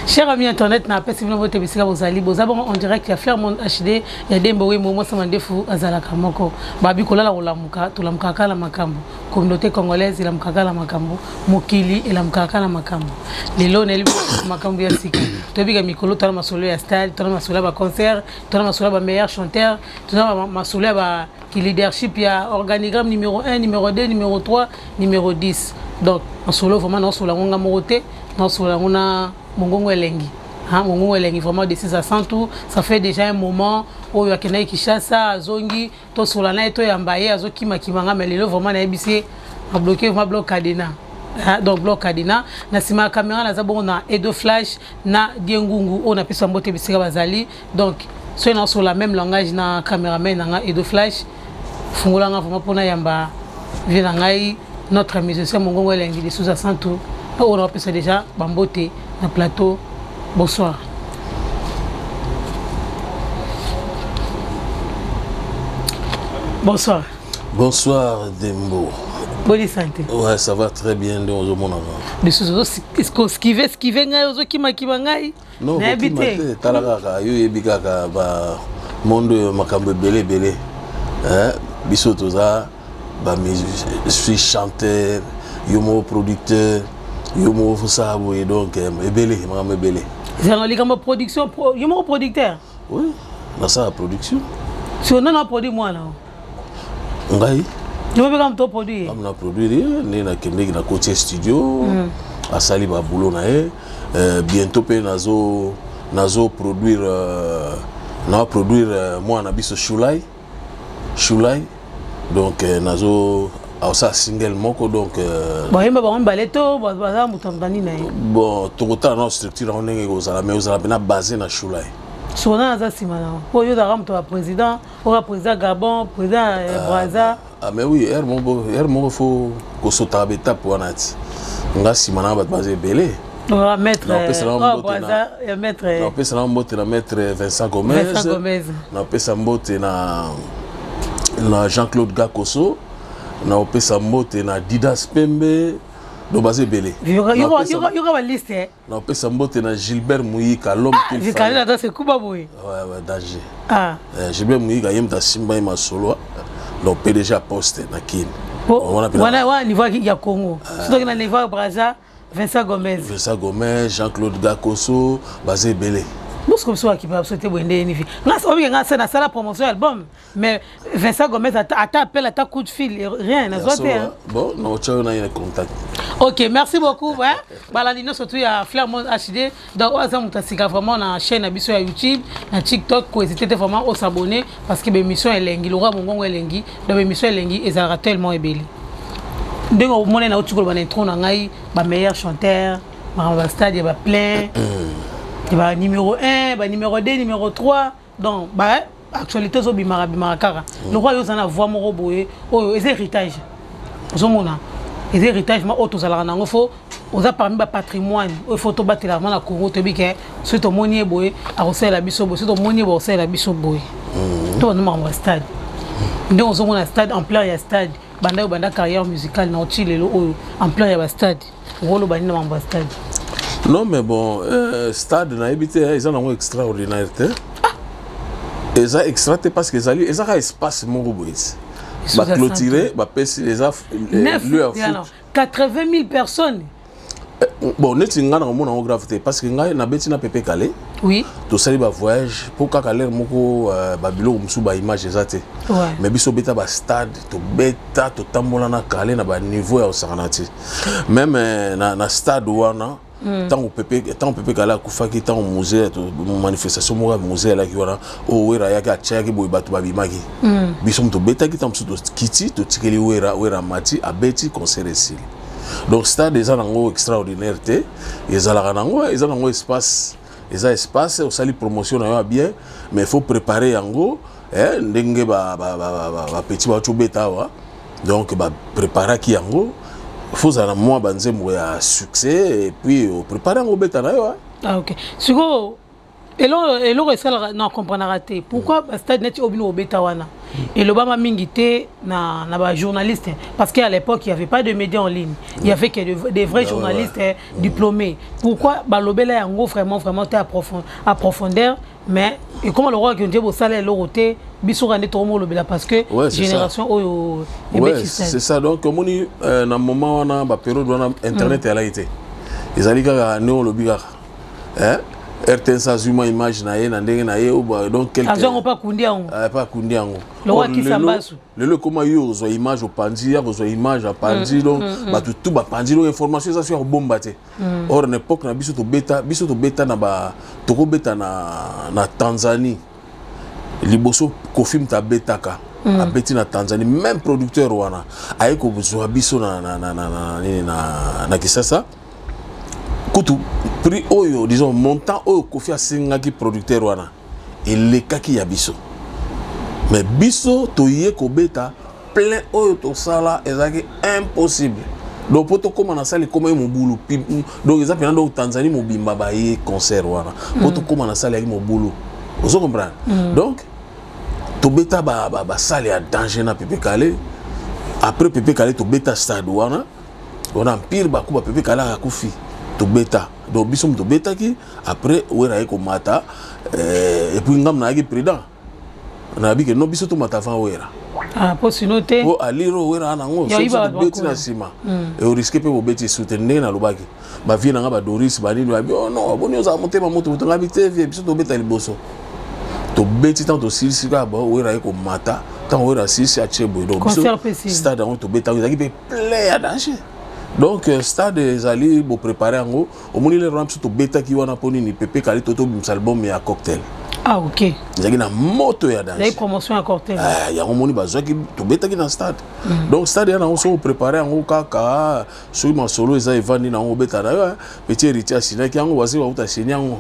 Cher ami internet, na pesi vino vote bisika bozali bozabon en direct ya Fairmont HD ya Dembo we momo sama ndefu azalaka moko babi kolala olamuka tolamuka kala makambo communauté congolaise ila mkakala makambo mokili ila mkakala makambo lelo na libo makambo ya sika tobiga mikolo tona masolo ya stade tona masolo ba concert tona masolo ba meilleur chanteur tona masolo ba qui leadership ya organigramme numéro 1 numéro 2 numéro 3 numéro 10 donc masolo vraiment non solo ngonga morote non solo ngona Mongongo Elengi. Mongongo Elengi, vraiment de 6 à 100 tout. Ça fait déjà un moment où il y a quelqu'un qui chasse à Zongi, tout sur la naïe, tout Yambaye, à Zoki Makimanga, mais le vraiment n'a a bloqué, ma bloc Kadena. Donc bloc Kadena. Nasima caméra, na zabo na Edo Flash, na Diengungu, on a pu s'emboter Bissika Bazali. Donc, c'est sur la même langage na caméraman, na Edo Flash. Fungolanga vraiment pour na Yamba. Vienangai, notre musicien Mongongo Elengi de 6 à 100 tout. On a pu déjà Bambote. Un plateau. Bonsoir. Bonsoir. Bonsoir Dembo. Bonne santé. Ouais, ça va très bien dans le monde. Ce qui veut ngai qui ngai. Non, habité. Talaka yo ebikaka ba monde makambo belé. Bisoto za ba je suis chanteur, yo mo producteur. Yomo Fusabo et donc Ebele, Mme Ebele. C'est un production, Yomo producteur. Oui, dans sa production. Si on a produit moi là. Ngai. Tu veux comme toi produire? On a produit, on a Kendek na côté studio, à Sali Baboulou nae. Bientôt pe nazo produire, na produire moi na biso Shulai. Donc nazo ça single moko donc bon total non structure on est aux mais aux arabes basé na Shulai sur na za simana po yo da ramto président ou président Gabon président Braza ah mais oui mon faut ko sota beta pour anati nga simana ba basé belé on maître Braza et maître on peut ça mbote na maître Vincent Gomez on peut ça mbote na Jean-Claude Gakoso na opesa mbote na Didas Pembe do basé belé yoga ba liste na opesa mbote na Gilbert Mouyika l'homme qu'il fallait Canada dans ce Kuba boy ouais danger Gilbert Mouyika yemta simba ma solo donc PDG poste na kin voilà niveau ya Congo surtout na niveau Braza Vincent Gomez Jean-Claude Gakoso basé belé Parce que ça qui va sauter bonne ni na sala promotion album mais Vincent Gomez appelle à coup de fil rien na bon non tu as un contact. OK, merci beaucoup balandino surtout ya Fairmont HD donc on a mutasika vraiment na chaîne biso ya YouTube na TikTok ko hésiter vraiment au s'abonner parce que l'émission elengi le roi Mongongo elengi donc l'émission elengi ezara tellement ebeli ndenge mona na utukolo ba intro na ngai ba meilleur chanteur ba stade ba plein bah, numéro 1, bah, numéro 2, numéro 3. Donc, bah, actualité, c'est bimara kara. Le roi, il y a voix mon boy, les héritages. Les héritages, mais autres, il faut, on a parmi le patrimoine, il faut battre l'argent à Congo, tu sais, c'est ton monier boy, à Rossel la biso boy, c'est ton monier boy, c'est la biso boy. Tout le monde a un stade. Donc, on a un stade, en plein, il y a un stade. Banda carrière musicale, en plein, il y a un stade. Rolo, il y a un stade. Non mais bon, stade na habité ils ont un extraordinaire. Ils ont extraité parce qu'ils ont un espace mon boys. Ba clôturer, ba pèse les a 80 000 personnes. Bon, net nga na mona gravité parce que nga na beti na Pépé Calais. Oui. To sali ba voyage pour ka Calais moko ba bilo musu ba image ezate. Mais biso beta ba stade to beta to tambola na Calais na ba niveau ya osakanati. Même na stade wana tant au Pépé Calais kufaki tant au musée manifestation mo musée là qui wana o wera ya ka tchaki boy batu ba bimaki. Biso to beta ki tamsu to kiti to tikeli wera mati abeti concert ici. Donc stade des anango extraordinaire té ils ont espace au sali promotion na bien mais il faut préparer yango ndenge ba petit ba chobeta wa donc ba préparer ki yango faut ça moi banzembo ya succès et puis préparer yango beta na yo OK siko elo ça non comprendre raté pourquoi stade net obino beta wana et le bama mingité na ba journaliste parce qu'à l'époque il y avait pas de médias en ligne, il y avait que des vrais journalistes diplômés. Pourquoi balobela yango vraiment approfondeur mais et comment le roi qui dit ça là l'oroté biso rande to mo lobela parce que génération oyo c'est ça donc comme on dit na moment on a période on a internet elle a été ils allaient ga néo lobika hein RTS azuma image na ye na ndenge na ye donc quelqu'un azongo pas kundi yango pas kundi yango le roi qui sambasu le comment yo zo image au pandi ya zo image à pandi donc ba tout ba pandi donc information ça sur bomba te or na époque na biso to beta na ba to ko beta na Tanzanie liboso kofim ta betaka a beti na Tanzanie même producteur wana ayeko zo biso na Kisasa kutu prix oyo disons montant oyo Kofi asengaki producteur wana elekaki ya biso mais biso toye kobeta plein oyo tosala ezaki impossible donc poto koma na sali koma mobulu donc eza pena donc Tanzanie mobimba ba ye concert wana poto koma na sali ya mobulu vous comprenez donc tobeta ba sali ya danger na Pepe Kale après Pepe Kale tobeta stade wana on empire ba kuba Pepe Kale akufi to beta donc biso to beta ki après wera eko mata et puis ngam na ki président na bi que no biso to mata fa wera pour sinoter pour aliro wera nango so beti na sima et au risque pe bo beti soutenir na lobaki ba vie na ba Doris ba ni ba oh non boni oza motema moto to ngabite vie biso to beta liboso to beti tant to sisi ka ba wera eko mata tant wera sisi a chebo donc biso stade on to beta ki pe plein à danger. Donc stade ezali bo préparer ngo omoni le ramp to beta ki wana poni ni Pepe Kale toto album ya cocktail. Ah OK. Ezali na moto ya danse. La promotion à cocktail. Ah ya omoni bazwa ki to beta ki na stade. Donc stade yana on so préparer ngo kaka so ma solo eza evandi na ngo beta na petit héritier sina ki ngo wasi wa uta senya ngo.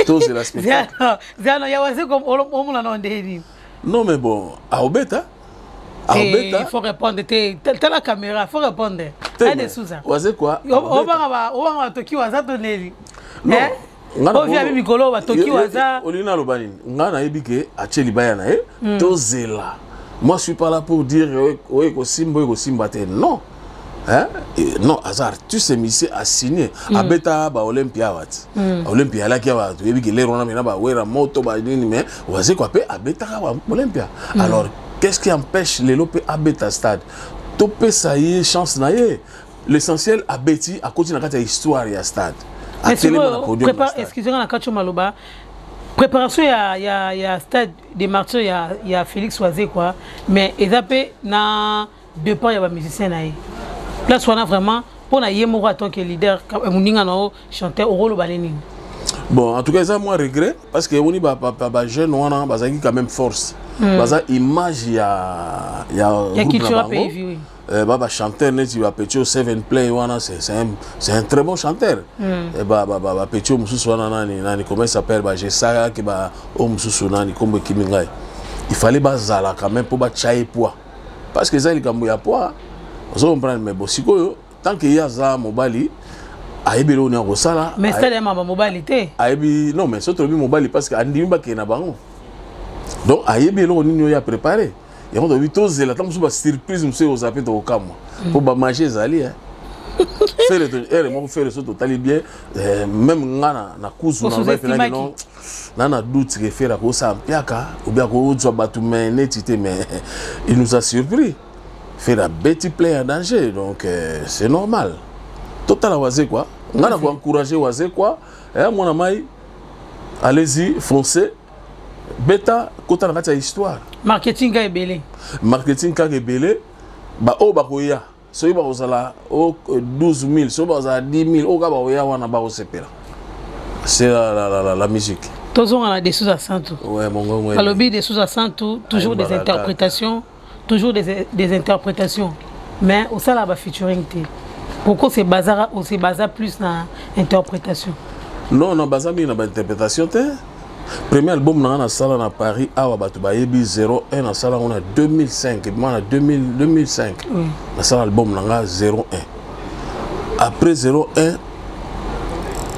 To c'est la spectacle. Zana ya wasi comme omona na ndeni. Non mais bon, a obeta il faut répondre. T'as la caméra, il faut répondre. T'as des sous-ça. C'est quoi? On va Toki Waza toneli. Non. On vient avec Mikolo, on va Toki Waza. Olina Lobanin. On a ébiqué à Tchelibayana. Tozela. Moi, je suis pas là pour dire que Simba. Non. Hein? Non, hasard, tu sais, mais a signé. A beta ba Olympia wat. Olympia là qui va. Tu ébiqué les rona mena ba wera moto ba nini mais. On va se quoi a beta ba Olympia. Alors. Qu'est-ce qui empêche les lopes à bêta stade? Topé ça y est, chance naïe. L'essentiel à Betty à côté de la histoire et à stade. Excusez-moi, la Maloba. Préparation, il y a stade des martyrs, il y a Félix Oisé quoi. Mais ils appellent na deux pas il y a des musiciens naïe. Place on a vraiment pour na yémo en tant que leader, muninga na chanteur au rôle baleni. Bon, en tout cas, ça moi regret parce que on y ba jeune on a bazaki quand même force. Baza image ya culture pays oui. Baba chanteur net il va Petio Seven Play wana c'est un très bon chanteur. Et baba Petio mususu wana nani comment il s'appelle ba Jesaya ki ba o mususu nani comme Kimingai. Il fallait bazala quand même pour ba chaye poids. Parce que ça il kambo ya poids. Vous comprenez mais bon sikoyo tant que ya za mobali ayebi lo nyako sala. Mais ça les mama mobilité. Ayebi non mais surtout bi mobali parce que andi ba ke na bango. Donc ayebi lo nini ya préparer. Et on doit vite la table surprise monsieur aux appels au camp pour ba manger zali hein. Faire le moi faire ça total bien même ngana na kuzu na ba pena non na doute que faire ko ça piaka ou bien ko zo batu mais netité mais il nous a surpris faire un petit play en danger donc c'est normal total wazé quoi ngana ko encourager wazé quoi et mon amai allez-y foncez beta kota na histoire marketing ka ebele ba o ba koya so ba ozala o 12000 so ba ozala 10000 o ka ba oya wana ba osepela c'est la musique toujours on a des sous à centre ouais mon gars ouais alobi des sous à centre toujours des interprétations des interprétations mais au ça là ba featuring té pourquoi c'est bazar plus na interprétation non bazar bien na ba interprétation té. Premier album dans la salle à Paris, à Wabatubayebi 01 dans la salle on a 2005 et moi en 2005. La salle album dans 01. Après 01,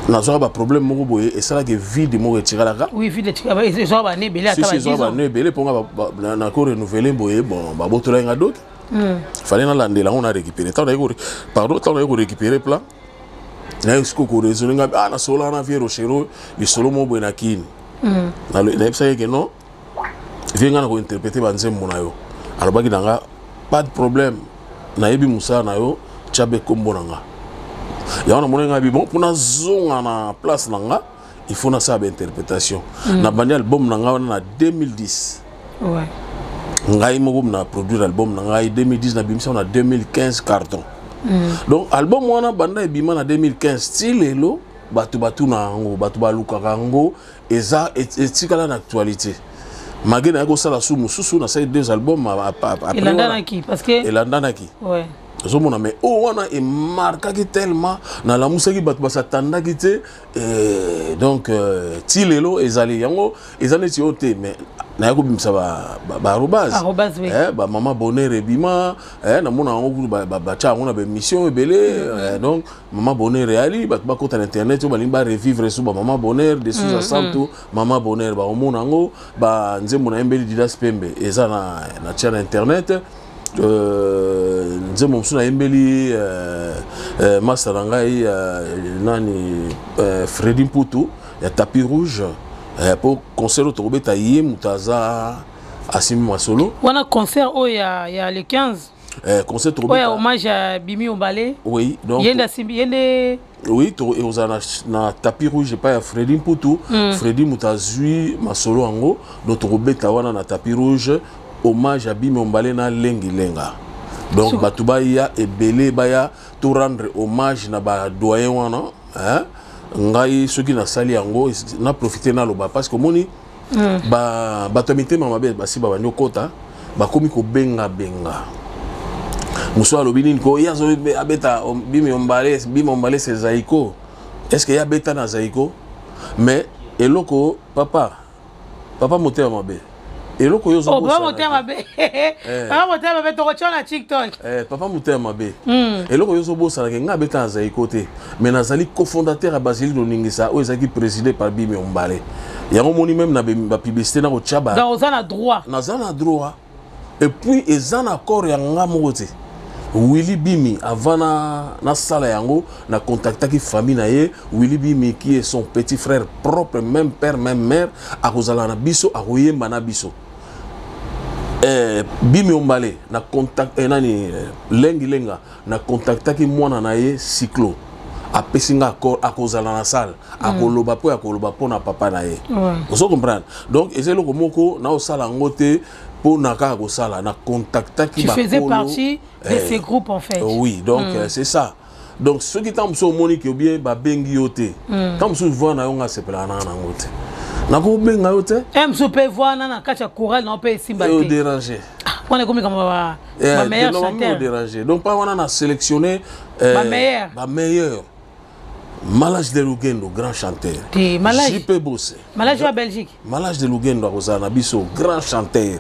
nazo ba problème moko boye et ça là que vide mo retira la ka oui vide tika ba zo ba ne belé ata ba 10 ans ba ne belé ponga na ko renouveler boye bon ba botola nga doc fallait na landela on a récupéré pardon tant on a récupéré plan na est-ce ko résoudre nga na sola na vie rochero li solo mo boye na kin na le ça que non vient na ko interpréter ba nzembo na yo alors ba kidanga pas de problème na yebi musa na yo chabe kombo nanga ya on a bon pour na zonga na place nanga il faut na ça interprétation na bandi album nanga na 2010 ouais ngai mo na produire album nanga 2010 na bimisa na 2015 carton donc album wana banda e bima na 2015 stilelo batu na ngo batu baluka ngo eza etikala na actualité magena yako sala susu na ces deux albums après elandanaki parce que elandanaki ouais zomona mais wana e marquaki tellement na la musaki batu basatandaki te donc tilelo ezali yango ezali ti ote mais na yako bimsa ba arobase ba mama bonheur ebima na mona ngo ba cha ngona ba mission ebele donc mama bonheur ali batu ba kota na internet ba limba revivre sous ba mama bonheur des sous assalto mama bonheur ba omona ngo ba nzembo na embeli didas pembe eza na cha na internet nzembo msuna embeli master ngai nani Freddy Mputu ya tapis rouge pour concert autobeta yé mutaza asimi masolo wana concert o ya le 15 concert autobeta hommage à Bimi Ombale oui donc yenda simbi yende oui to ozana na tapis rouge pas ya Freddy Mputu Freddy mutazui masolo ango donc autobeta wana na tapis rouge hommage à Bimi Ombale na lengi lenga donc batuba ya ebele baya to rendre hommage na ba doyen wana ngai soki na sali yango na profiter na loba parce que moni ba batomité mama be basi ba banyo kota ba komi ko benga muso alobi nini ko yazo abeta Bimi Ombale c'est Zaiko est-ce que ya beta na Zaiko mais eloko papa motema mabe eloko yo zo papa motema mabe papa motema mabe to kochona TikTok papa motema mabe eloko yo zo bosa ke nga beta na Zaiko te mais nazali cofondateur à Basile Loningisa o ezaki présidé par Bimi Ombale yango moni même na ba publicité na ko chaba dans ozana droit et puis ezana accord ya nga mokote Willy Bimi avant na sala yango na contactaki famille na ye Willy Bimi qui est son petit frère propre même père même mère a kozala na biso a koyemba na biso Bimi Ombale na contact nani lengi lenga na contactaki mwana na ye Cyclo a pesinga accord a kozala na salle a koloba po na papa na ye vous comprenez donc ezelo komoko na osala ngote pour naka ko sala na contactaki tu faisais partie de ces groupes en fait oui donc c'est ça donc ceux qui t'ont so monique ou bien ba bengi yote quand vous voit na yonga sepela na ngote na ko benga yote so pe voir na kacha chorale na pe simba te déranger on est comme ba meilleur chanteur déranger donc pas on a sélectionné ba meilleur Malage de Lugendo, grand chanteur. JP Bosse. Malage de Belgique. Malage de Lugendo, Rosana Bisso, grand chanteur.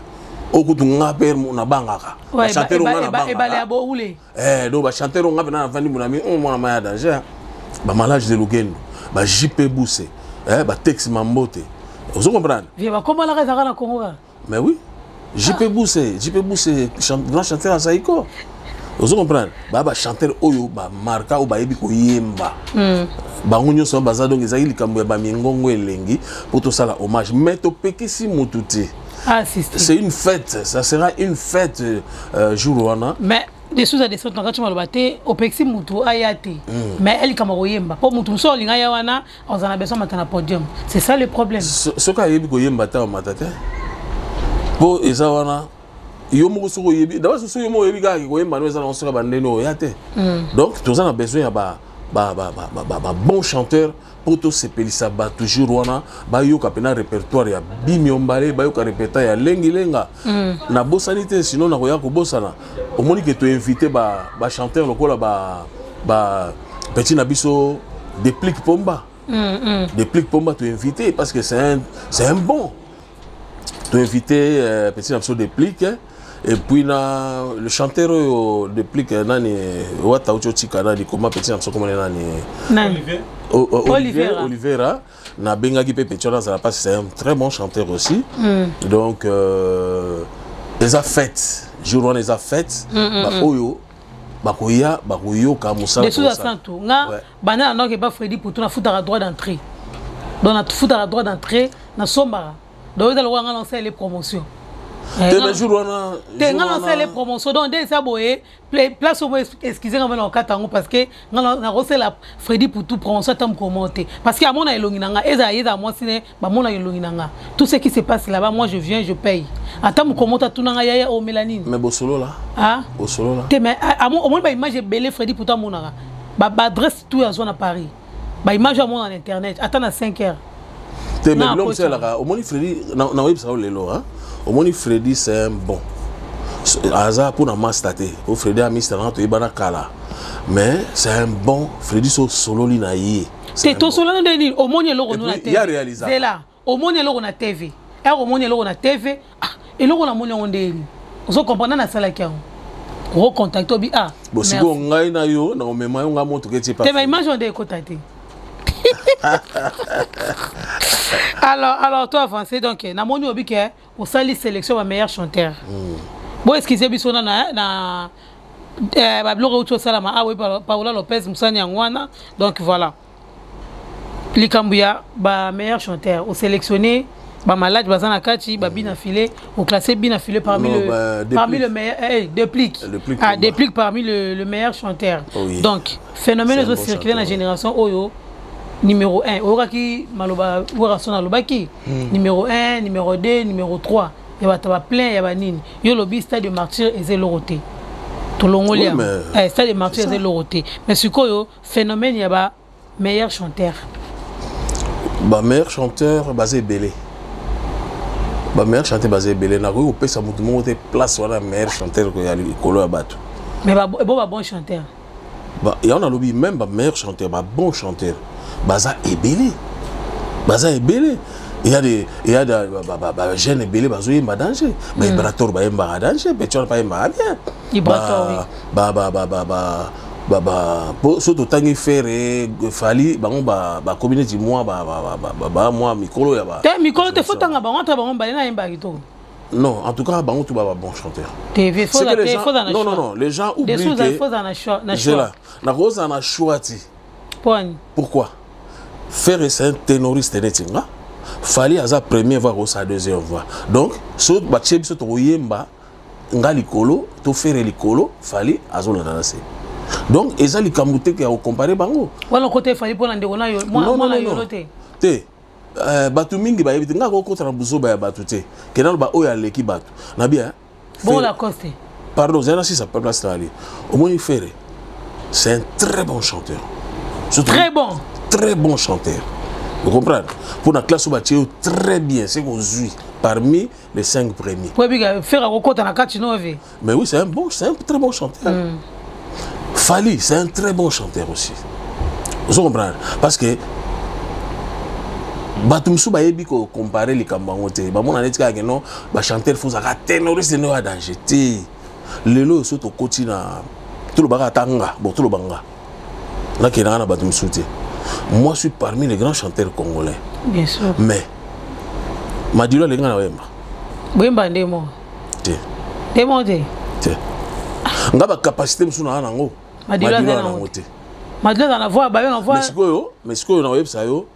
Okutunga per na bangaka. Chanteur na bangaka. Et balé abo oulé. Donc ba chanteur nga na vandi monami on mona maya danger. Ba Malage de Lugendo, ba JP Bosse, ba Tex Mambote. Vous comprenez? Viens ba comment la raison na Congo. Mais oui. JP Bosse, grand chanteur à Zaiko. Vous comprenez? Baba chanteur oyo ba marka o ba yebi ko yemba. Ba ngonyo so baza donc ezali likambo ya ba mingongo elengi pour to sala hommage mais to pekisi mututi. Ah c'est une fête, ça sera une fête jour wana. Mais des choses à des sortes quand tu m'as le au pekisi mutu ayate. Mais elle comme yemba. Pour mutu so linga ya wana on a besoin maintenant podium. C'est ça le problème. Ce ka yebi ko yemba ta matata. Pour eza wana yo moko soko yebi d'abord so yo moko yebi ga ko yemba no eza na soka bandeno yate donc tous on a besoin ya ba bon chanteur pour tout se pelisa ba toujours wana ba yo ka pena répertoire ya Bimi Ombale ba yo ka répertoire ya lengi lenga na bosanité sinon na ko ya ko bosana au moni que tu invité ba chanteur lokola ba petit nabiso Déplique Pomba Déplique Pomba tu invité parce que c'est un bon tu invité petit nabiso Déplique Et puis le chanteur depuis que nani wata uchochi kana di comment petit na comment nani Oliveira na bengaki pe petona ça passe c'est un très bon chanteur aussi. Donc les a faites jour les a faites ba oyo bakoya ka musala. De sous asanto nga bana na ke ba Freddy pour na futa droit d'entrée. Donc na futa droit d'entrée na sombara. Donc ils ont lancé les promotions. Ils ont lancé les promotions. Donc, dès ça, place au moins, excusez-moi, parce que nous avons reçu la Freddy pour tout promotion, tant commenter. Parce qu'à mon avis, tout ce qui se passe là-bas, moi je viens, je paye. Attends, comment tu as au mélanine. Mais Bossolo là. Ah? Bossolo là. Mais au moins, l'image est belle, Freddy pour toi, mon ara. Adresse tout à zone à Paris. L'image à mon internet. Attends à 5 heures. Mais l'homme c'est là. Au moins, Freddy, na web ça le lo, hein. Au moins, Freddy, c'est un bon. Aza pour la mastaté. Au Freddy a mis ça dans le kala. Mais c'est un bon. Freddy so solo li na yé. C'est tout solo na deni. Au moins, il y a l'eau na TV. Il y a réalisé. C'est là. Au moins, il y a l'eau na TV. Et au moins, il y a l'eau na TV. Ah, et l'eau na mon on deni. Vous comprenez na sala kia. Au contact obi ah. Bon si vous ngai na yo na o mema yo nga montre que tu pas. Te ma image on de contacter. Alors toi avancé donc na moni obi ke au sali sélection ma meilleur chanteur. Bon excusez biso na ba blog auto salama ah oui Paola Lopez Musani Angwana donc voilà. Likambuya ba meilleur chanteur au sélectionné ba malade bazana kati ba bina filé au classé bina filé parmi le meilleur déplique parmi le meilleur chanteur. Donc phénomène de circuler dans la génération oyo. Numéro 1, Oraki Maloba, Orasona Lobaki. Numéro 1, numéro 2, numéro 3. Il y a plein, il y a Nini. Il y a le stade de martyr et Zéloroté. Tout le monde est stade de martyr et Zéloroté. Mais ce que phénomène, il y a meilleur chanteur. Meilleur chanteur basé Belé. Meilleur chanteur basé Belé. N'a pas eu sa mouvement place sur la meilleur chanteur que y a le colo à battre. Mais bon chanteur. Il y en a lobby même meilleur chanteur, bon chanteur. Baza est belé. Baza est belé. Il y a des jeunes belés, bazo y a danger. Mais Ibrator ba yemba danger, mais tu n'as pas yemba bien. Ibrator surtout tangi faire fali community moi moi mikolo ya ba. Mikolo te faut tanga ba on tra ba on ba na yemba kito. Non, en tout cas, bon chanteur. TV, faut dans non, les gens oublient que... Des choses dans la choix. La rose en a choisi. Pourquoi? Faire un ténoriste, fallait à sa première voix ou sa deuxième voix. Donc, si tu as fait un likolo, tu faire likolo, fallait à zone danser. Donc, et ça, les camoutés qui ont comparé bango. Voilà, côté fallait pour l'andéona, moi la yoloté. Batu mingi ba yebite nga ko kontra buzo ba batu te kenal ba oya leki batu na bien bon la coste pardon zena si ça peut place là au moins Ferré c'est un très bon chanteur surtout très bon chanteur vous comprenez pour la classe ba très bien c'est qu'on joue parmi les 5 premiers pour bien faire à kokota na kati nove mais oui c'est un très bon chanteur Fali c'est un très bon chanteur aussi vous comprenez parce que Batumsu ba yebi ko comparer les kambangote ba mona netika ke non ba chanteur faut zaka ténoriste no a danger ti lelo so to kotina tout le baga tanga bon tout le banga na ke na Batumsu ti moi je suis parmi les grands chanteurs congolais bien sûr mais Madilo le ngana wemba wemba ndemo ti ngaba capacité msuna nango Madilo na ngote Madilo na voix ba na voix mais sikoyo na websa yo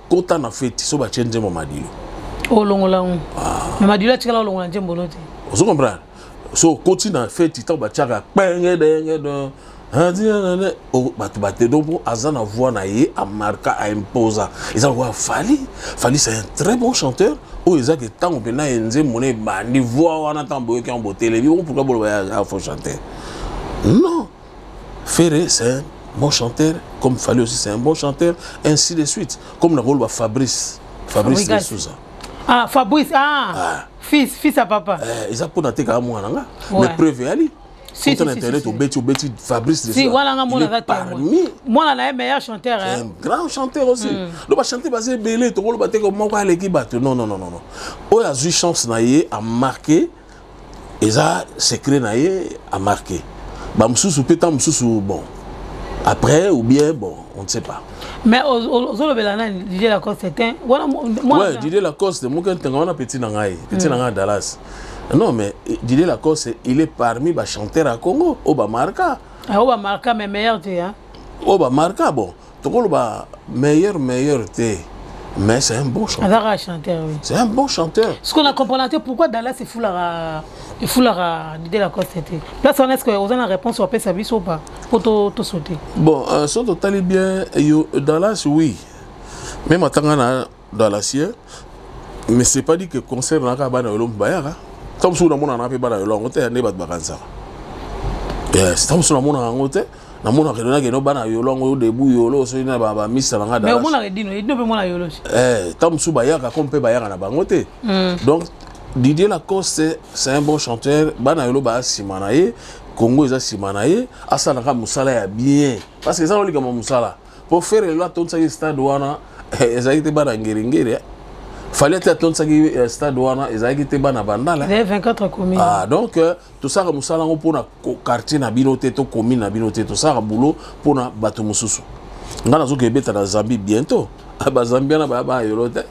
kota na feti so ba change mo Madilo o longola mais Madilo tikala longola njembo lote vous comprenez so koti na feti ta ba chaka penge de o batu donc azana voix na ye a marqué a imposa ils ont Fali c'est un très bon chanteur o ezaki tango pena enze moné bandi voix wana tambo ki en beauté les pourquoi bolo ya faut chanter non Ferré c'est un bon chanteur, comme Fali aussi c'est un bon chanteur, ainsi de suite. Comme le rôle de Fabrice de Souza. Ah, Fabrice, fils à papa. Ils ont pas noté qu'à moi, mais preuve ali. Si sur internet, au bêti Fabrice de Souza. Si, voilà, moi, on a un meilleur chanteur. Un grand chanteur aussi. Le va chanter basé belé, tout le battre comme moi à l'équipe. Non. On a eu chance à marquer ça secret na ye a marqué ba mususu peut tant mususu bon après ou bien bon on ne sait pas. Mais aux belana Didier Lacoste c'était ouais Didier Lacoste moi quand on a petit nanga Dallas non mais Didier Lacoste il est parmi les chanteurs à Congo au Bamarka mais meilleur tu hein au Bamarka bon donc le meilleur tu mais c'est un bon chanteur. Oui. C'est un bon chanteur. Ce qu'on a compris pourquoi Dallas est fou la Didier Lacoste c'était. Là est-ce que vous avez une réponse au service ou pas pour tout sauter. Bon ça total bien Dallas oui. Même attendant Dallas mais c'est pas dit que concert na ka bana yolo bayara. Tom sou na mona na pe bana yolo ngote ne bat bakansa. Yes, tom sou na mona ngote. Na mona redona ke no bana yolo ngo debu yolo so ina ba misa nga Dallas. Mais mona redino idno pe mona yolo. Tom sou bayaka comme pe bayaka na bangote. Donc Didier Lacoste c'est un bon chanteur. Bana yolo ba simanaye, Congo eza simanaye, asa na ka musala ya bien. Parce que ça on li comme musala. Pour faire le ton sa stade wana ezaki te bana ngeringere. Fallait attendre ça qui stade wana ezaki te bana bandala. 24 communes. Ah donc tout ça comme musala ngo pona quartier na binoté to commune na binoté tout ça boulot pona bato mususu. Ngana zo ke beta na Zambie bientôt. Ba Zambia na ba yolote.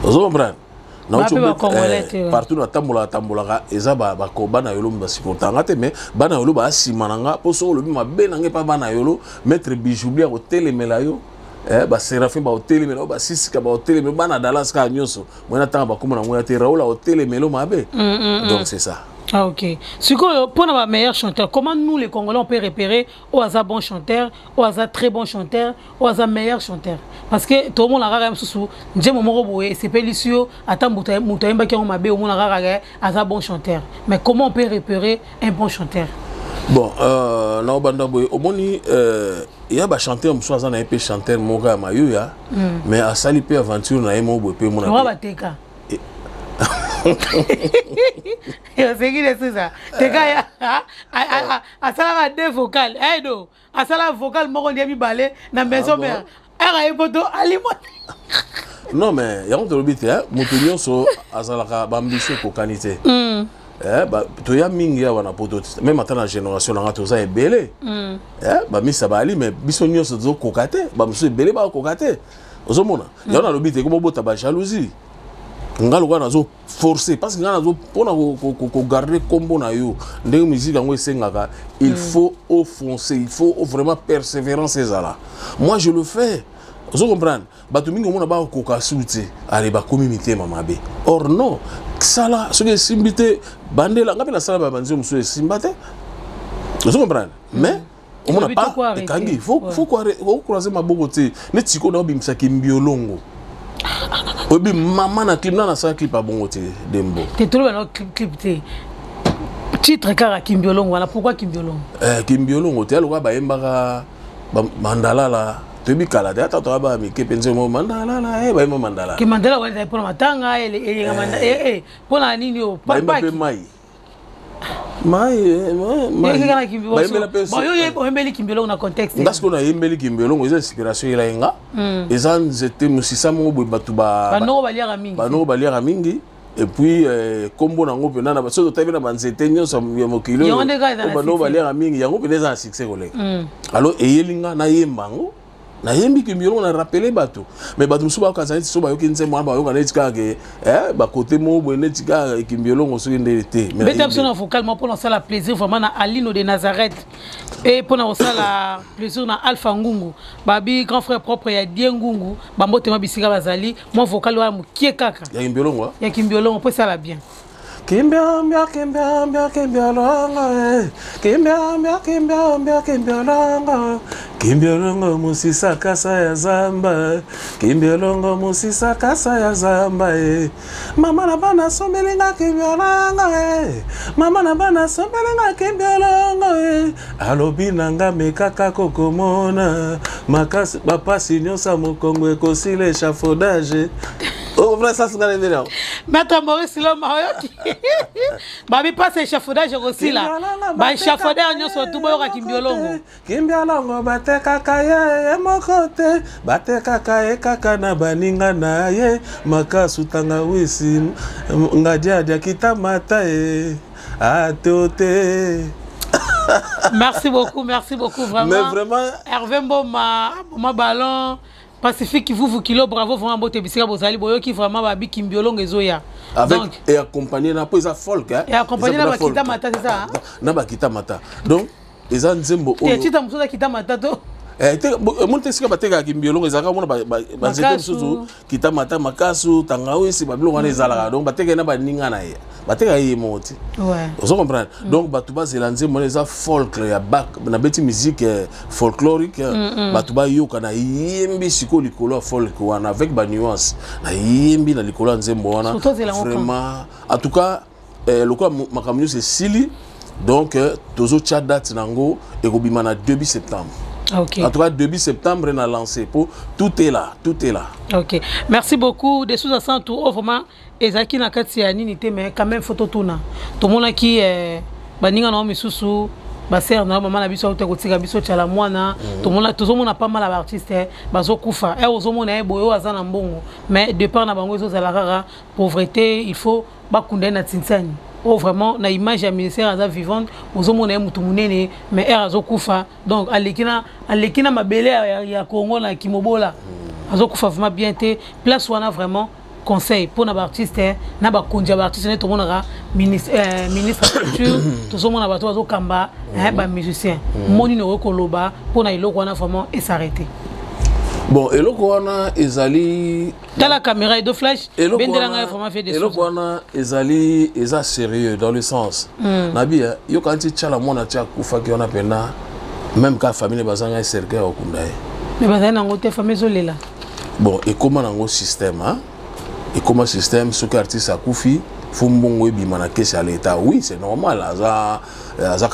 Ozo comprendre. Partout na tambola eza ba ko bana yolo ba supportanga te mais bana yolo ba simananga poso lo bi mabe nange pa bana yolo mettre bijoublia au télémela yo ba Séraphin ba au télémela ba Sisika ba au télémela bana Dallas ka nyonso mona tanga ba kuma na ngoya te Raoul au télémela mabe. Donc c'est ça. Ah ok. Ce qu'on pour avoir meilleur chanteur, comment nous les Congolais on peut repérer au hasard bon chanteur, au hasard très bon chanteur, au hasard meilleur chanteur? Parce que tout le monde a regardé sous Dieu mon roboé, c'est Pélicio, attends Moutaimba qui on m'a bien au monde a regardé hasard bon chanteur. Mais comment on peut repérer un bon chanteur? Bon, na obanda boy, omoni il y a ba chanteur msoaza na épée chanteur moga mayuya, mais à sali pe aventure na emo boy pe mona. On va bateka. C'est qui est ça? T'es gars, à ça la deux vocales, eh do, à ça la vocale, moi on dit mi balai, na maison mère, elle a poto aliment. Non mais y a un autre but hein, moutunion so à ça la bambisho pour qualité. Bah tu y a mingi ya wana poto, même maintenant la génération là tout ça est belé. Bah mi ça va aller mais bisonio so zo kokate, bah monsieur belé ba kokate. Ozomona, y a un autre but comme bota ba jalousie. Ngalo kwa nazo forcer parce que nazo pona ko garder combo na yo ndenge musique yango esengaka il faut offenser il faut vraiment persévérance ezala moi je le fais vous comprenez batu mingi mona ba ko ka souti allez ba communauté mamabe or non sala ce que simbité bandela ngapela sala ba banzo muso simbate vous comprenez mais on n'a pas kangi faut croiser ma bogote ne tiko na bimisa kimbiolongo. Obi maman na clip na sa clip a bon côté Dembo. Tu trouves un clip titre car Kimbiolongo voilà pourquoi Kimbiolongo? Kimbiolongo te alwa ba embaka mandala la to bi kala te ata to ba mi ke penze mo mandala la ba mo mandala. Ki mandala wala pour matanga ele mandala pour la nini o pa mai. Mai yo embeli Kimbiolongo na contexte. Parce qu'on a embeli Kimbiolongo ils inspiration ila nga. Ezan zete musisa mo bo batu ba no baliara mingi. Ba no baliara mingi et puis combo nango pena na baso to tabi na banzete nyonso ya mokilo. Ba no baliara mingi yango pena za succès koleka. Alors eyelinga na yembango na yembi Kimbiolongo na rappeler bato mais bato musuba ka zaneti so ba yoki nze mwana ba yoka netika ke ba côté mo bo netika Kimbiolongo so ndete mais absolument vocalement pour ça la plaisir vraiment na Alino de Nazareth et pour ça la plaisir na Alpha Ngungu babi grand frère propre ya Dien Ngungu ba motema bisika bazali moi vocal wa mukie kaka ya Kimbiolongo pour ça la bien Kimbiolongo Kimbiolongo musisa kasa ya zamba Kimbiolongo musisa kasa ya zamba Mama na bana sombelinga Kimbiolongo Mama na bana sombelinga Kimbiolongo Alobi nanga mekaka kokomona makasi bapasi nyonsa mokongo ekosila échafaudage. Oh, vrai, ça c'est dans les vidéos. Maître Maurice Loma, babi passe échafaudage aussi là. Ba échafaudage nyonso tout boyoka Kimbiolongo. Kimbiolongo bateka kaye mokote, bateka kaye kaka na baninga na ye, makasu tanga wisi ngadia dia kitamata à toté. Merci beaucoup vraiment. Mais vraiment Hervé Mboma, ma ballon Pacifique vous kilo bravo vraiment bote bisika bozali boyo qui vraiment ba bikimbiolo ngezoya. Avec et accompagné na poza folk hein. Et accompagné na bakita mata c'est ça. Na bakita mata. Donc eza nzembo oyo. Tita musoza kita mata to. Monte sika bateka kimbiolo ezaka mona ba nzete musuzu kita mata makasu tangawisi babilo wana ezalaka. Donc bateka na baninga na ye. Bateka ye moti. Ouais. Vous comprenez? Donc batuba zelanze mona eza folk ya bac na beti musique folklorique batuba yoka na yembi siko likolo folk wana avec ba nuance. Na yembi na likolo nzembo wana. Vraiment en tout cas le quoi makamyo c'est Sili. Donc tozo chat date nango et kobima na début septembre. Okay. En tout cas, début septembre, on a lancé. Tout est là, tout est là. Ok. Merci beaucoup. Des sous à 100 tours, vraiment. Et Zaki n'a qu'à s'y animer, mais quand même, photo tourna. Tout le monde qui est. Baninga na misusu. Baser na maman na biso au tekotika biso tchala mwana. Tout le monde a pas mal d'artistes. Bazo kufa. Et aux hommes, on a boyo azana mbongo. Mais de par na bango zo zalara pauvreté, il faut bakunda na tinsani. Oh vraiment na image ya ministère aza vivante ozomona mutu munene mais er azokufa donc alekina mabele ya Congo na kimobola azokufa vraiment bien te place wana vraiment conseil pour na ba artiste na ba konja ba artiste ne to monaka ministre culture tozomona bato bazokamba ba musicien moni no koloba pour na iloko wana vraiment et s'arrêter. Bon, et le Kouana Ezali. Dans la caméra et de flash, Bendelanga vraiment fait des choses. Et le Kouana Ezali est sérieux dans le sens. Nabi, yo quand tu as la mona tia kufa qui on appelle même quand famille bazanga est cercle au Kundaye. Mais bazanga nangote famille zolela. Bon, et comment nango système hein? Et comment système ce qu'artiste a kufi Fumbongo et bimana kesi à l'état. Oui, c'est normal.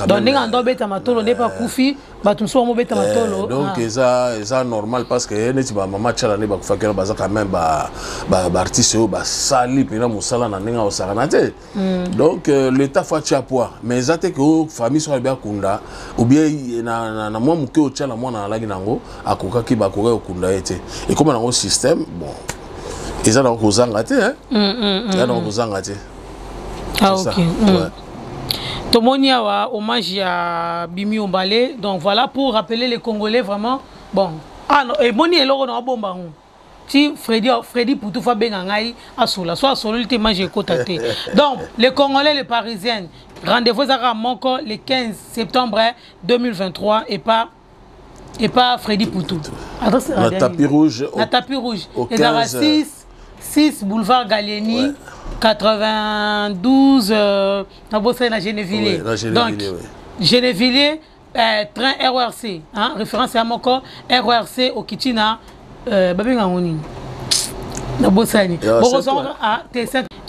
Donc, on beta matolo n'est pas koufi, batumso mo beta matolo. Donc, c'est normal parce que neti ba mama chala ne ba kufa kera baza quand même ba artiste ba sali pena musala na ninga osaranate. Donc, l'état fa poids. Mais zate que famille so bien kunda ou bien na moi muke o chala moi na lagi nango akoka ki ba koka okunda ete. Et comme nango système, bon. Ils ont encore zangate, hein? Ils ont encore zangate. Ah, ok. Tout le monde y a hommage à Bimi Ombale. Donc voilà, pour rappeler les Congolais vraiment. Bon. Ah non, et Moni est là, on a bon baron. Si Freddy Poutoufa Bengangaï a soula, soit solo, il te mange côté. Donc, les Congolais, les Parisiens, rendez-vous à Monco le 15 septembre 2023 et pas Freddy Poutou. La tapis rouge. La tapis rouge. Les Arras 6 boulevard Gallieni, ouais. 92, na Genevilliers. Oui, donc, Genevilliers, train RORC, hein, référence à mon corps, RORC au Kitina,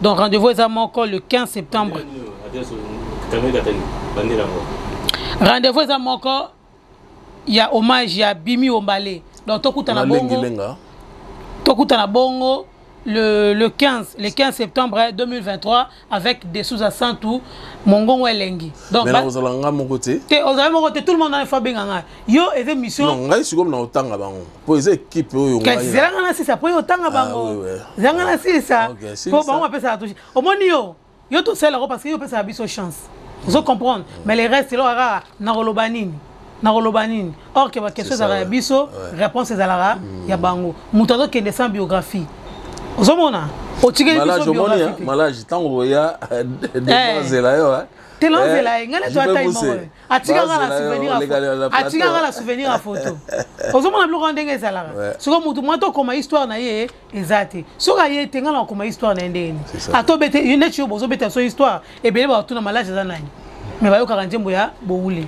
donc rendez-vous à mon corps le 15 septembre. Rendez-vous à mon corps, il y a hommage, il y a Bimi Ombale. Donc, Tokutana Bongo. Le 15 septembre 2023 avec des sous à Santou Mongon Welengi. Donc mais vous allez à mon côté. Tout le monde a fait bien. Yo et des missions. Non, je suis comme dans autant à bango. Pour les équipes yo. C'est ça pour autant à bango. C'est ça. Pour bango appelle ça toucher. Au moins yo tout seul parce que yo peut ça biso chance. Vous comprenez. Mais les restes là na rolobanini. Or que quelque chose à biso réponse à la ya bango. Mutado qui descend biographie. Ozomona otigeli biso biographie malage tango ya delanzela yo hein telanzela ngale to atai mo atika la souvenir à photo ozomona biloko ndenge ezalaka siko mutu mwato koma histoire na ye ezate soka ye tengala koma histoire na ndeni atobete unechi yo bozobeta so histoire ebele ba tuna malage za nani mais ba yo ka njembo ya boule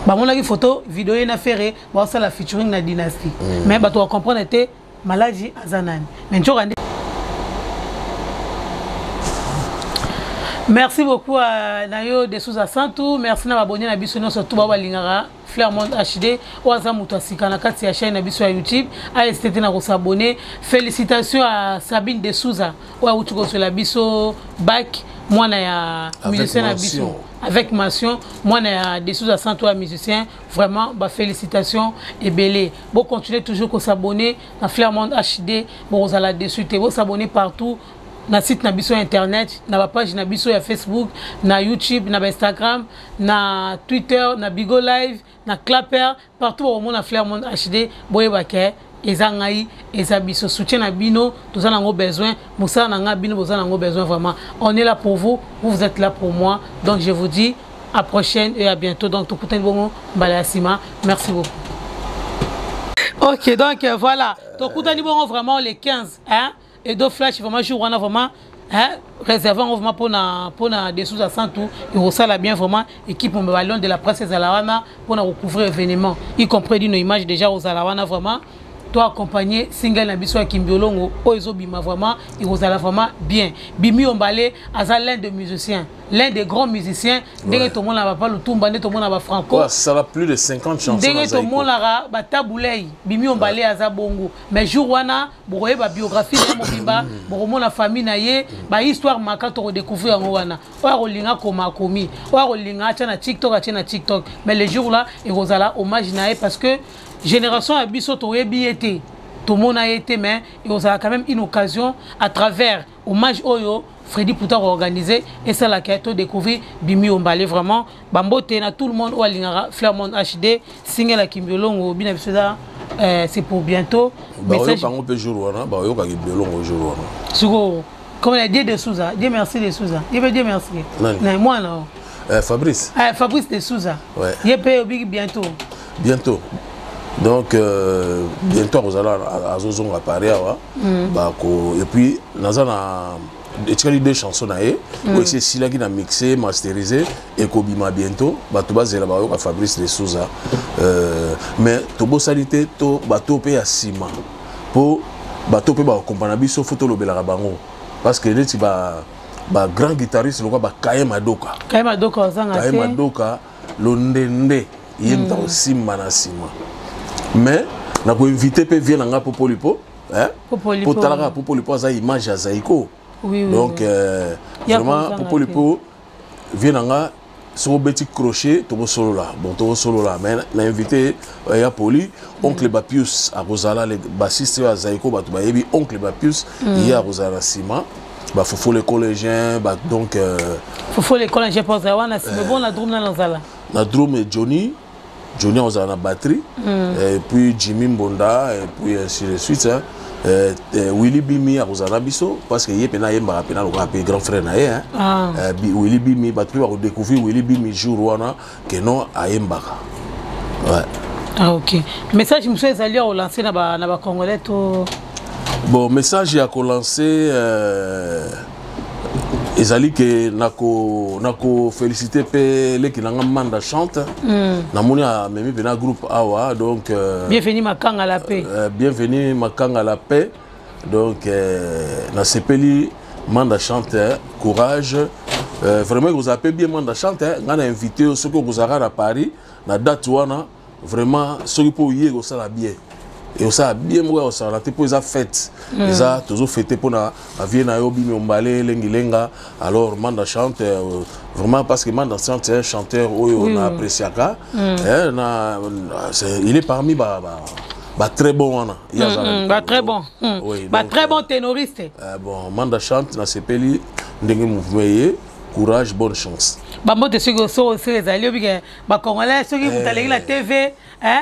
ba mona ki photo vidéo na ferré ba ça la featuring na dynastie mais ba to comprendre te malage azanani mais njokande. Merci beaucoup à Nayo de Souza Santou. Merci à abonné à Bissono sur Touba Lingara, Flairmont HD, Oaza Moutouasika, na kati ya chaîne Bisso à YouTube. Allez, c'était na s'abonner. Félicitations à Sabine de Souza. Oa Outuko sur la Bisso bac. Moi na ya musicien à Bisso. Avec mention, moi na ya de Souza Santou à musicien. Vraiment, bah félicitations et belé. Bon, continuez toujours à s'abonner à Flairmont HD. Bon, vous allez dessus, vous s'abonner partout. na site na biso internet, na page na biso ya Facebook, na YouTube, na Instagram, na Twitter, na Bigo Live, na Clapper, partout au monde na Flair Monde HD, boye baké ezangai ezabiso soutien na bino, tous en avons besoin, moussa nanga bino vous en avons besoin vraiment. On est là pour vous, vous êtes là pour moi. Donc je vous dis à prochaine et à bientôt. Donc tout le monde merci beaucoup. Ok, donc voilà. Donc tout le monde vraiment les 15 hein et deux flash vraiment jour on a vraiment hein réservant vraiment pour des sous à 100 tout et on ça bien vraiment équipe on ballon de la presse Zalawana pour recouvrir événement y compris nos images déjà aux Zalawana vraiment toi accompagner single na biso ya Kimbiolongo oizo bima vraiment il vous allez vraiment bien Bimi Ombalé aza l'un des musiciens l'un des grands musiciens ndenge to mona ba pa lutumba ndenge to mona ba franco ça a plus de 50 chansons ndenge to mona ra ba tabulei Bimi Ombalé aza bongo mais jour wana boye ba biographie de mobimba bo mona famille na ye ba histoire maka to redécouvrir ngo wana oya kolinga koma komi oya kolinga acha na TikTok mais le jour là il vous allez hommage na parce que génération abiso to yebi été tout le monde a été mais il y a quand même une occasion à travers hommage oyo Freddy Pouta organisé et ça la quête découvrir Bimi Ombalé vraiment bambote na tout le monde ou alingara Flair Monde HD single la Kimbiolongo bina bisoda c'est pour bientôt message on peut jour wana ba yo ka Kimbiolongo jour wana sugo comme il a dit de Souza Dieu merci de Souza il veut dire merci non moi non Fabrice Fabrice de Souza ouais il peut bientôt donc bientôt vous allez à Zozonga Paris et puis nous avons deux chansons aussi si là qui a mixé masterisé et Kobima bientôt tu vas là à Fabrice de Souza mais to bossalité to bateau pe à ciment pour bateau pe ba accompagner so photo lo bela bango parce que là tu vas grand guitariste le quoi Kaye Madoka lo ndende yemta aussi manasima mais na ko inviter pe vient nga Popolipo hein Popolipo za image ya Zaiko donc vraiment Popolipo vient nga sur petit crochet to solo là bon to solo là mais na invité ya Poli oncle Bapius à Rosala le bassiste ya Zaiko ba to ba yebi oncle Bapius hier à Rosala Sima ba fofo les collégiens ba donc fofo les collégiens pour ça wana c'est bon la drum na Zala na drum et Johnny on a la batterie, et puis Jimmy Mbonda, et puis ainsi de suite. Willy Bimi à Rosanabiso, parce que il y a un grand frère. Willy Bimi, tu vas découvrir Willy Bimi jour que non à Mbaka. Ouais. Ah ok. Message monsieur Zali a lancé na ba Congolais to. Bon message a lancé ezali que nako féliciter pe les qui n'ont manda chante na moni a memi pena groupe awa donc bienvenue Makanga la paix bienvenue Makanga la paix donc na sepeli manda chante courage vraiment vous appelez bien manda chante ngana invité ceux que vous avez à Paris na date wana vraiment ceux qui pour hier ça la bien et ça a bien moi ça la pour les fêtes ça toujours fêté pour na vie na yo Bimi Ombalé lengilenga alors manda chante vraiment parce que manda chante c'est un chanteur on a apprécié ça il est parmi très bon très bon très bon ténoriste bon manda chante na sepeli ndenge mouvement courage bonne chance bamote ceux les alliés bien ba congolais ceux qui vous allez la TV hein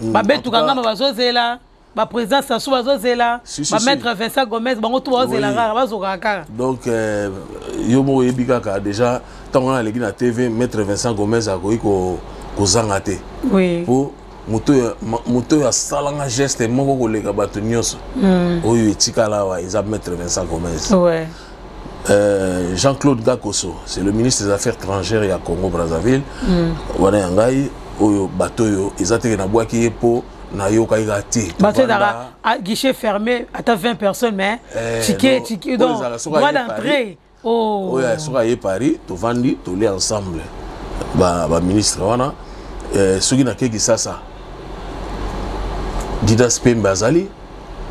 babetu kanga bazozela ba président Sassou bazozela ba maître Vincent Gomez bango tout bazozela rara bazokaka donc yomo yebika ka déjà tant on a les na TV maître Vincent Gomez a ko zanga te pour moto ya salanga geste moko koleka bato nyonso oyo etikala wa eza maître Vincent Gomez ouais Jean-Claude Gakoso c'est le ministre des Affaires étrangères ya Congo Brazzaville wana yangai oyo bateau ezateke na boaki po na yo kaika ti bateau à guichet fermé à 20 personnes mais ticket donc droit d'entrée oh ya soka ye Paris to vandi to li ensemble ba ministre wana soki na keki sasa Didas Pembe azali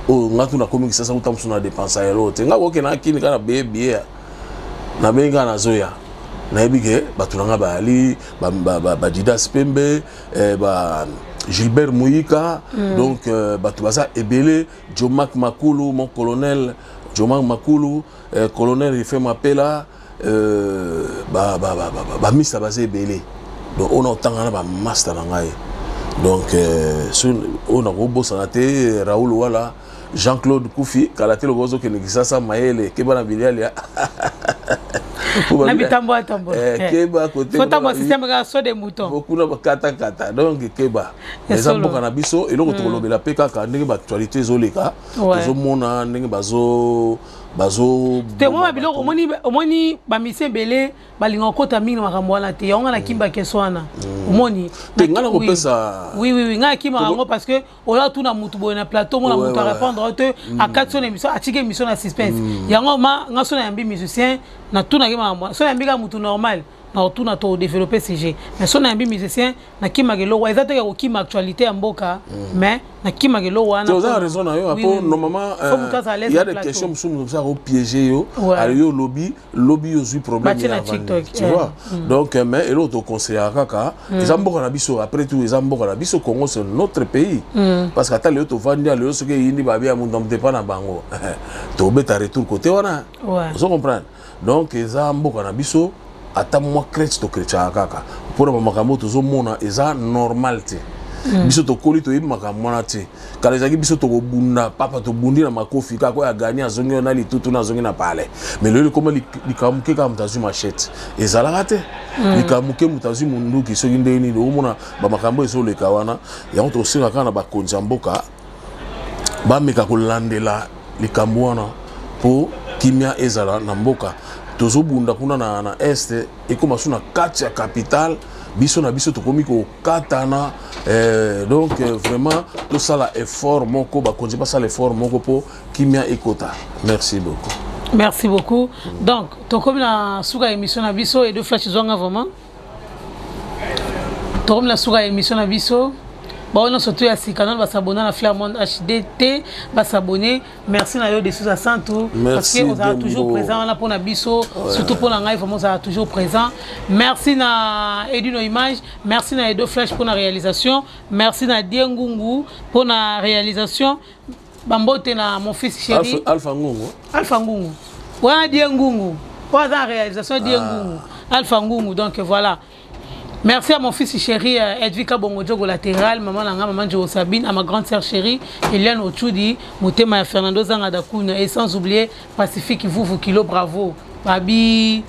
o ngatu na komi sasa utamsu na dépense ya lote ngako ke na kini kana bebie na benga na zoya na ebike batulanga bali ba Didas Pembe ba Gilbert Mouyika donc batu baza ebele Jomak Makulu mon colonel Joma Makulu, colonel il fait m'appeler mista basé belé. Donc on entend un master nangai. Donc on a robot sanaté Raoul Wala, Jean-Claude Koufi, Kalaté le gozo qui n'existe ça maël qui va na bilialia. Nabitambo atambo. Keba côté. Faut tambo système ga so des moutons. Beaucoup na kata donc keba. Les ambo kanabiso et l'autre lobe la PK ka ndenge ba actualité zoleka. Zo mona ndenge bazo te moi biloko omoni ba mission belé balinga kota mingi makambo wana te yonga na kimba keswana omoni te ngana ko pesa oui nga kimba ngo parce que on a tout na mutu boy na plateau mona mutu répondre te à 4 émission atike émission na suspense yango ma nga sona yambi musicien na tout na kimba sona yambi ka mutu normal na tout na to développer CG mais sona yambi musicien na kimba gelo wa ezate ko kimba actualité ya mboka mais na kimba gelo wana tu as raison na yo apo normalement il y a des questions som ça au piéger yo yo lobby aussi problème tu vois donc mais et l'autre conseiller kaka les mboka na biso après tout les mboka na biso Congo c'est notre pays parce que atali to vandia le ce que yindi ba bia mundam te pa na bango to beta retour côté wana vous comprenez donc les mboka na biso ata moi chrétien to chrétien kaka pour ma makambo to zo mona eza normalité biso to koli to yeba makambo na te kala ezaki biso to bunda papa to bundi na makofi ka ko ya gagner azongi na litutu na zongi na pale mais le comment likamuke ka mutazu machette ezala te likamuke mutazu munduki soki ndeni do mona ba makambo eso le kawana ya to singa kana ba konza mboka ba meka ko landela likambo wana po kimia ezala na mboka tozo bunda kuna na este et comme suna kati ya capitale biso na biso tokomi ko katana donc vraiment tout ça là effort moko ba konzi pas ça l'effort moko po kimia ekota. Merci beaucoup donc tokomi na suka émission na biso et de flash zonga vraiment tokomi na suka émission na biso. Bon, on a surtout à si canal va s'abonner à Flairmont HDT, va s'abonner. Merci à de sous à Santou parce que on sera toujours présent là pour na biso, surtout pour la live, on sera toujours présent. Merci à Edino Image, merci à Edo Flash pour la réalisation, merci à Diengungu pour la réalisation. Bambote na mon fils chéri Alpha Ngungu. Voilà Diengungu. Pour la réalisation Diengungu. Alpha Ngungu, donc voilà. Merci à mon fils chéri Edvika Bongodjogo latéral, maman Langa, maman Jo Sabine, à ma grande sœur chérie Eliane Ochudi, Motema Fernando Zangadakuna et sans oublier Pacifique vous Kilo Bravo, Babi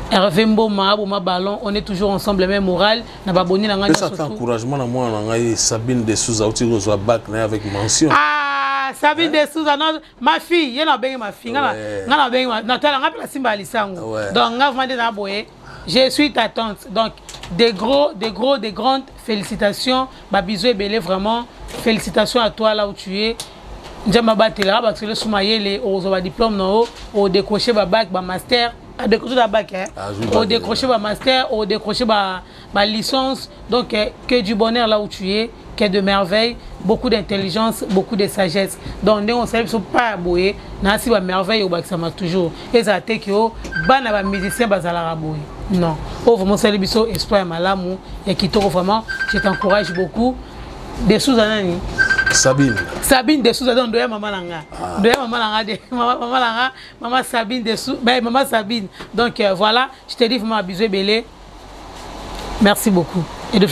Hervé Mboma, Boma Ballon, on est toujours ensemble, le même moral. Na baboni Langa. Ça encouragement à moi Sabine de Souza Otigo bac avec mention. Ah Sabine de Souza, ma fille, y'en a bien ma fille, n'en a bien Nathalie, on a Simba Lisango. Donc on va demander boye. Je suis ta tante. Donc des grandes félicitations. Babizou et Belé, vraiment félicitations à toi là où tu es. Njama batela parce que le soumayele au diplôme non au décrocher ba bac ba master à décrocher la bac au décrocher ba master au décrocher ba licence. Donc que du bonheur là où tu es, que de merveilles, beaucoup d'intelligence, beaucoup de sagesse. Donc on sait pas aboyer na si ba merveille au bac ça m'a toujours et ça te que bana ba musicien bazala raboyer. Non, oh vraiment c'est le biso espoir malamu et qui vraiment je t'encourage beaucoup. Des sous-anani Sabine des sous-anani doya maman langa doya maman langa de maman langa maman Sabine des sous maman Sabine. Donc voilà, je te dis vraiment bisous belé. Merci beaucoup et de